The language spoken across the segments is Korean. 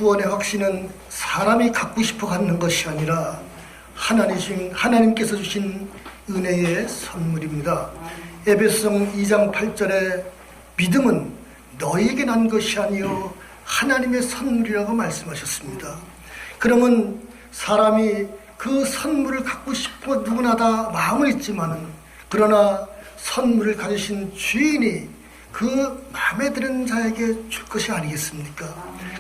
구원의 확신은 사람이 갖고 싶어 갖는 것이 아니라 하나님께서 주신 은혜의 선물입니다. 에베소서 2장 8절에 믿음은 너희에게 난 것이 아니요 하나님의 선물이라고 말씀하셨습니다. 그러면 사람이 그 선물을 갖고 싶어 누구나 다 마음은 있지만은, 그러나 선물을 가지신 주인이 그 마음에 드는 자에게 줄 것이 아니겠습니까?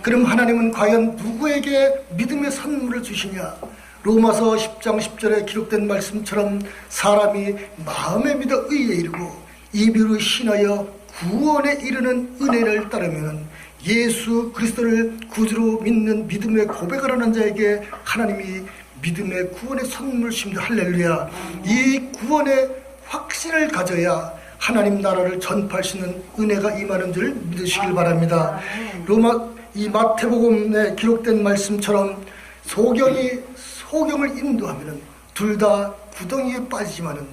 그럼 하나님은 과연 누구에게 믿음의 선물을 주시냐? 로마서 10장 10절에 기록된 말씀처럼 사람이 마음에 믿어 의에 이르고 입으로 신하여 구원에 이르는 은혜를 따르면 예수 그리스도를 구주로 믿는 믿음의 고백을 하는 자에게 하나님이 믿음의 구원의 선물을 주십니다. 할렐루야. 이 구원의 확신을 가져야 하나님 나라를 전파할 수 있는 은혜가 임하는 줄 믿으시길 바랍니다. 이 마태복음에 기록된 말씀처럼 소경을 인도하면 둘 다 구덩이에 빠지지만은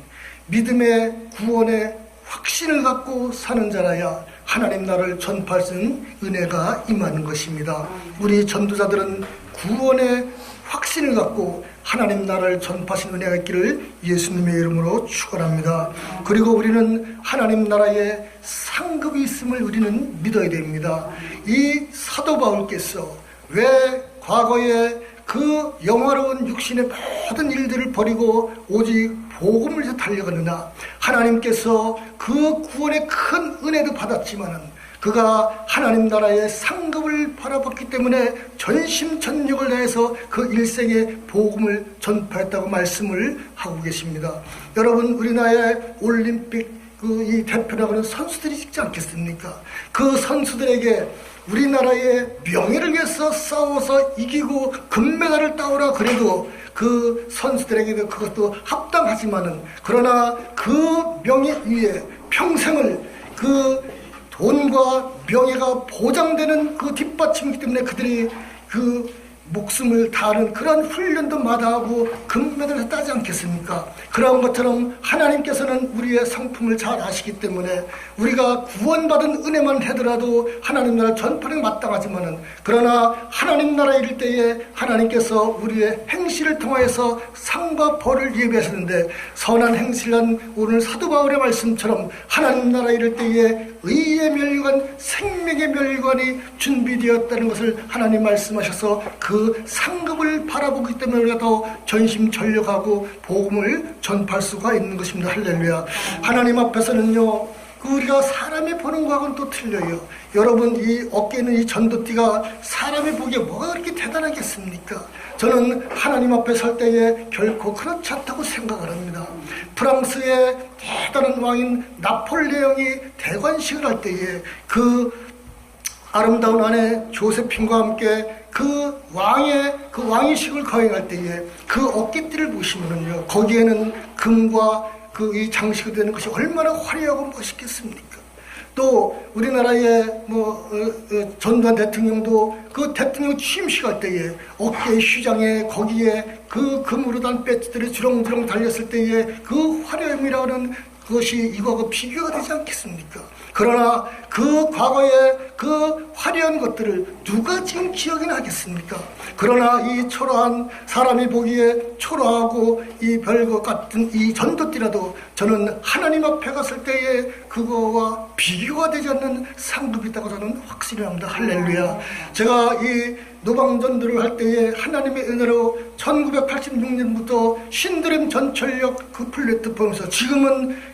믿음의 구원의 확신을 갖고 사는 자라야 하나님 나라를 전파할 수 있는 은혜가 임하는 것입니다. 우리 전도자들은 구원의 확신을 갖고 하나님 나라를 전파하신 은혜가 있기를 예수님의 이름으로 축원합니다. 그리고 우리는 하나님 나라에 상급이 있음을 우리는 믿어야 됩니다. 이 사도 바울께서 왜 과거에 그 영화로운 육신의 모든 일들을 버리고 오직 복음을 위해서 달려가느냐? 하나님께서 그 구원의 큰 은혜도 받았지만은 그가 하나님 나라의 상급을 바라봤기 때문에 전심전력을 다해서 그 일생의 복음을 전파했다고 말씀을 하고 계십니다. 여러분, 우리나라의 올림픽 이 대표라고 하는 선수들이 있지 않겠습니까? 그 선수들에게 우리나라의 명예를 위해서 싸워서 이기고 금메달을 따오라 그래도 그 선수들에게도 그것도 합당하지만은, 그러나 그 명예 위에 평생을 그 돈과 명예가 보장되는 그 뒷받침이기 때문에 그들이 그 목숨을 다하는 그런 훈련도 마다하고 금메달을 따지 않겠습니까? 그런 것처럼 하나님께서는 우리의 상품을 잘 아시기 때문에 우리가 구원받은 은혜만 하더라도 하나님 나라 전파에 마땅하지만은, 그러나 하나님 나라에 이를 때에 하나님께서 우리의 행실을 통하여서 상과 벌을 예비하셨는데, 선한 행실은 오늘 사도 바울의 말씀처럼 하나님 나라에 이를 때에 의의 멸류관, 생명의 멸류관이 준비되었다는 것을 하나님 말씀하셔서 그 상급을 바라보기 때문에 우리가 더 전심전력하고 복음을 전파할 수가 있는 것입니다. 할렐루야. 하나님 앞에서는요, 우리가 사람이 보는 거하고는 또 틀려요. 여러분, 이 어깨에 있는 이 전도띠가 사람이 보기에 뭐가 그렇게 대단하겠습니까? 저는 하나님 앞에 설 때에 결코 그렇지 않다고 생각을 합니다. 프랑스의 대단한 왕인 나폴레옹이 대관식을 할 때에 그 아름다운 아내 조세핀과 함께 그 왕의식을 거행할 때에 그 어깨띠를 보시면은요, 거기에는 금과 이 장식이 되는 것이 얼마나 화려하고 멋있겠습니까? 또 우리나라의 전두환 대통령도 그 대통령 취임식 할 때에 어깨 휘장에 거기에 그 금으로 단 배지들이 주렁주렁 달렸을 때에 그 화려함이라고 하는 그것이 이거하고 비교가 되지 않겠습니까? 그러나 그 과거의 그 화려한 것들을 누가 지금 기억이나 하겠습니까? 그러나 이 초라한, 사람이 보기에 초라하고 이 별것 같은 이 전도띠라도 저는 하나님 앞에 갔을 때에 그거와 비교가 되지 않는 상급이 있다고 저는 확신을 합니다. 할렐루야. 제가 이 노방전도를 할 때에 하나님의 은혜로 1986년부터 신드림 전철역 그 플랫폼에서, 지금은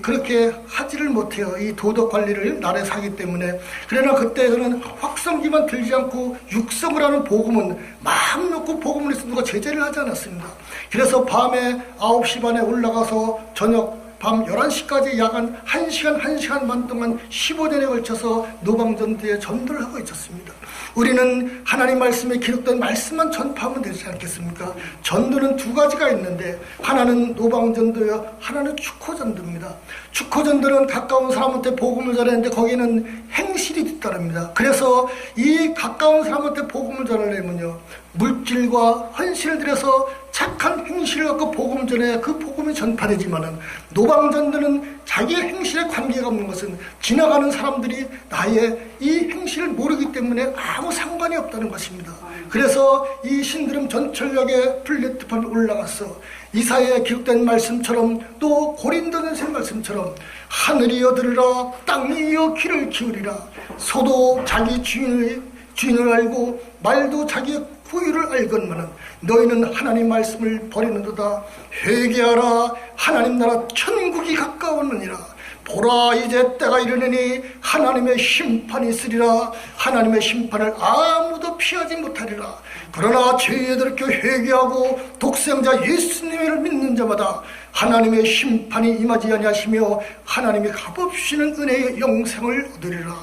그렇게 하지를 못해요. 이 도덕 관리를 나라에서 하기 때문에. 그러나 그때는 확성기만 들지 않고 육성을 하는 복음은 마음 놓고 복음을 해서 누가 제재를 하지 않았습니다. 그래서 밤에 9시 반에 올라가서 저녁 밤 11시까지 야간 1시간 반 동안 15년에 걸쳐서 노방전도에 전도를 하고 있었습니다. 우리는 하나님 말씀에 기록된 말씀만 전파하면 되지 않겠습니까? 전도는 두 가지가 있는데, 하나는 노방전도요, 하나는 축호전도입니다. 축호전도는 가까운 사람한테 복음을 전하는데 거기에는 행실이 뒤따릅니다. 그래서 이 가까운 사람한테 복음을 전하려면요, 물질과 헌신을 들여서 착한 행실을 갖고 복음 전에 그 복음이 전파되지만은 노방전도는 자기의 행실에 관계가 없는 것은 지나가는 사람들이 나의 이 행실을 모르기 때문에 아무 상관이 없다는 것입니다. 그래서 이 신드롬 전철역의 플랫폼에 올라가서 이사야에 기록된 말씀처럼 또 고린도전서의 말씀처럼 하늘이여 들으라 땅이여 귀를 기울이라 소도 자기 주인을 알고 말도 자기의 후유를 알건만은 너희는 하나님 말씀을 버리는도다. 회개하라 하나님 나라 천국이 가까웠느니라. 보라 이제 때가 이르느니 하나님의 심판이 있으리라. 하나님의 심판을 아무도 피하지 못하리라. 그러나 죄에 돌이켜 회개하고 독생자 예수님을 믿는 자마다 하나님의 심판이 임하지 아니하시며 하나님이 값없이는 은혜의 영생을 얻으리라.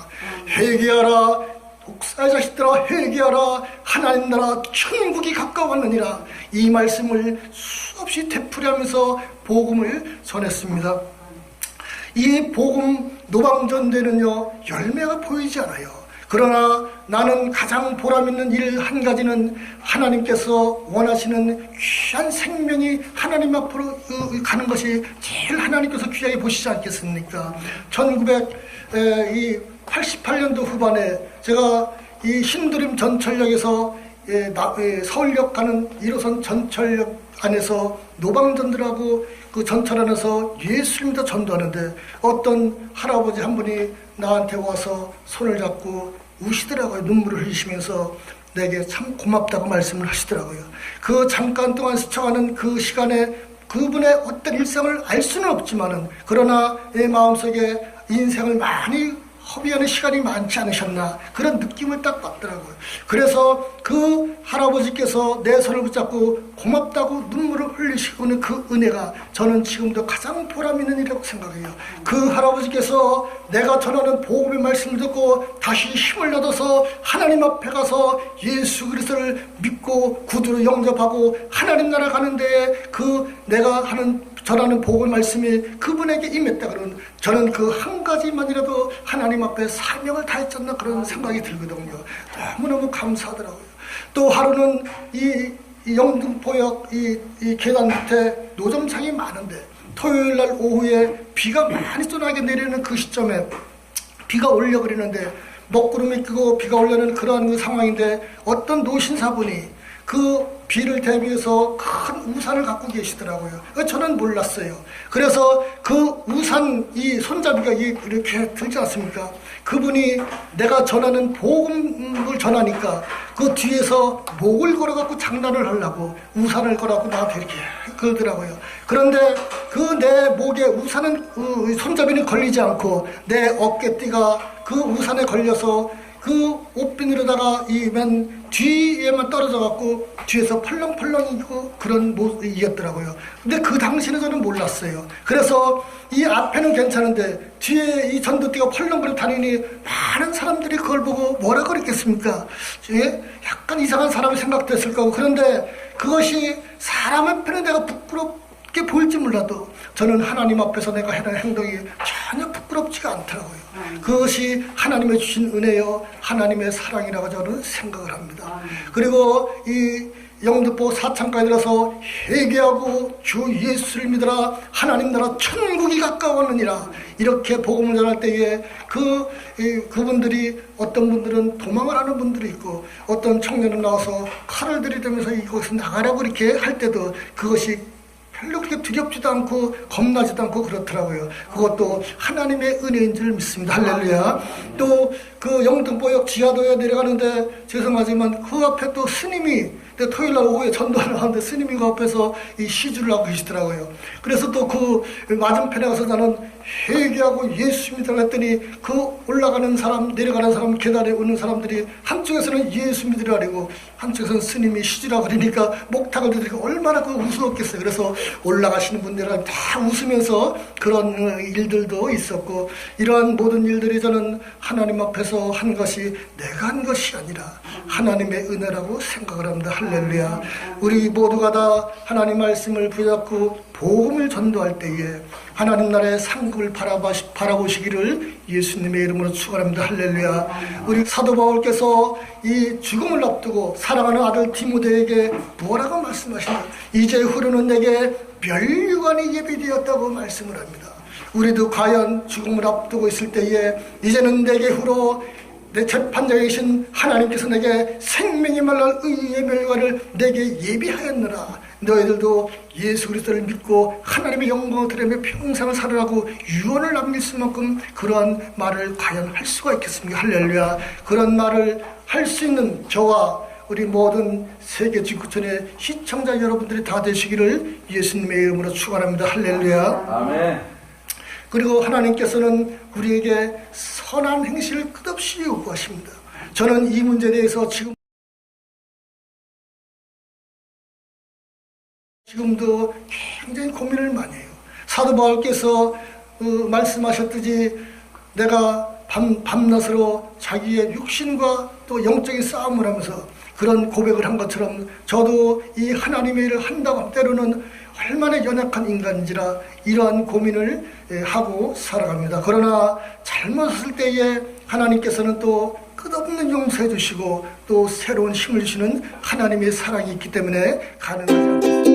회개하라 독사의 자식들아 회개하라 하나님 나라 천국이 가까웠느니라. 이 말씀을 수없이 되풀이하면서 복음을 전했습니다. 이 복음 노방전대는요 열매가 보이지 않아요. 그러나 나는 가장 보람있는 일 한 가지는 하나님께서 원하시는 귀한 생명이 하나님 앞으로 가는 것이 제일 하나님께서 귀하게 보시지 않겠습니까? 1988년도 후반에 제가 이 신드림 전철역에서 서울역 가는 1호선 전철역 안에서 노방전들하고 그 전철 안에서 예수님도 전도하는데 어떤 할아버지 한 분이 나한테 와서 손을 잡고 우시더라고요. 눈물을 흘리시면서 내게 참 고맙다고 말씀을 하시더라고요. 그 잠깐 동안 스쳐가는 그 시간에 그분의 어떤 일상을 알 수는 없지만은 그러나 내 마음속에 인생을 많이 허비하는 시간이 많지 않으셨나 그런 느낌을 딱 받더라고요. 그래서 그 할아버지께서 내 손을 붙잡고 고맙다고 눈물을 흘리시고는 그 은혜가 저는 지금도 가장 보람있는 일이라고 생각해요. 그 할아버지께서 내가 전하는 복음의 말씀을 듣고 다시 힘을 얻어서 하나님 앞에 가서 예수 그리스도를 믿고 구주로 영접하고 하나님 나라 가는데 그 내가 전하는 복음의 말씀이 그분에게 임했다 그러면 저는 그 한 가지만이라도 하나님 앞에 사명을 다했지 않나 그런 생각이 들거든요. 너무너무 감사하더라고요. 또 하루는 이 영등포역 이 계단 밑에 노점상이 많은데 토요일날 오후에 비가 많이 쏟아게 내리는 그 시점에 비가 올려버리는데 먹구름이 끼고 비가 올려는 그러한 그 상황인데 어떤 노신사분이 그 비를 대비해서 큰 우산을 갖고 계시더라고요. 저는 몰랐어요. 그래서 그 우산 이 손잡이가 이렇게 들지 않습니까? 그분이 내가 전하는 복음을 전하니까 그 뒤에서 목을 걸어갖고 장난을 하려고 우산을 걸어갖고 나한테 이렇게 그러더라고요. 그런데 그 내 목에 우산은 손잡이는 걸리지 않고 내 어깨띠가 그 우산에 걸려서 그 옷비늘에다가 이 맨 뒤에만 떨어져갖고 뒤에서 펄렁펄렁이고 그런 모습이었더라고요. 근데 그 당시는 저는 몰랐어요. 그래서 이 앞에는 괜찮은데 뒤에 이 전도띠가 펄렁거리고 다니니 많은 사람들이 그걸 보고 뭐라 그랬겠습니까? 약간 이상한 사람이 생각됐을 거고 그런데 그것이 사람 앞에는 내가 부끄럽게 보일지 몰라도 저는 하나님 앞에서 내가 하는 행동이 전혀 부끄럽지가 않더라고요. 그것이 하나님의 주신 은혜요 하나님의 사랑이라고 저는 생각을 합니다. 그리고 이 영등포 사창까지 들어서 회개하고 주 예수를 믿으라 하나님 나라 천국이 가까웠느니라 이렇게 복음을 전할 때에 그분들이 어떤 분들은 도망을 하는 분들이 있고 어떤 청년은 나와서 칼을 들이대면서 이곳에서 나가라고 이렇게 할 때도 그것이 별로 그렇게 두렵지도 않고 겁나지도 않고 그렇더라고요. 그것도 하나님의 은혜인 줄 믿습니다. 할렐루야. 또 그 영등포역 지하도에 내려가는데 죄송하지만 그 앞에 또 스님이 토요일날 오후에 전도하러 가는데 스님이 그 앞에서 이 시주를 하고 계시더라고요. 그래서 또 그 맞은편에 가서 나는 회개하고 예수 믿으라고 했더니 그 올라가는 사람 내려가는 사람 계단에 오는 사람들이 한쪽에서는 예수 믿으라고 한쪽에서는 스님이 시주라고 그러니까 목탁을 들으니까 얼마나 그 우스웠겠어요. 그래서 올라가시는 분들은 다 웃으면서 그런 일들도 있었고 이러한 모든 일들이 저는 하나님 앞에서 위해서 한 것이 내가 한 것이 아니라 하나님의 은혜라고 생각을 합니다. 할렐루야. 우리 모두가 다 하나님 말씀을 붙잡고 복음을 전도할 때에 하나님 나라의 상급을 바라보시기를 예수님의 이름으로 축원합니다. 할렐루야. 우리 사도 바울께서 이 죽음을 앞두고 사랑하는 아들 디모데에게 뭐라고 말씀하시나요? 이제 후로는 내게 멸류관이 예비되었다고 말씀을 합니다. 우리도 과연 죽음을 앞두고 있을 때에 이제는 내게 후로 내 재판장에 계신 하나님께서 내게 생명이 말할 의의 멸관을 내게 예비하였느라 너희들도 예수 그리스도를 믿고 하나님의 영광을 드리며 평생을 살으라고 유언을 남길 수만큼 그러한 말을 과연 할 수가 있겠습니까? 할렐루야. 그런 말을 할 수 있는 저와 우리 모든 세계 지구촌의 시청자 여러분들이 다 되시기를 예수님의 이름으로 축원합니다. 할렐루야. 아멘. 그리고 하나님께서는 우리에게 선한 행실을 끝없이 요구하십니다. 저는 이 문제에 대해서 지금도 굉장히 고민을 많이 해요. 사도 바울께서 말씀하셨듯이 내가 밤낮으로 자기의 육신과 또 영적인 싸움을 하면서 그런 고백을 한 것처럼 저도 이 하나님의 일을 한다고 하면 때로는 얼마나 연약한 인간인지라 이러한 고민을 하고 살아갑니다. 그러나 잘못했을 때에 하나님께서는 또 끝없는 용서해 주시고 또 새로운 힘을 주시는 하나님의 사랑이 있기 때문에 가능하지 않습니다.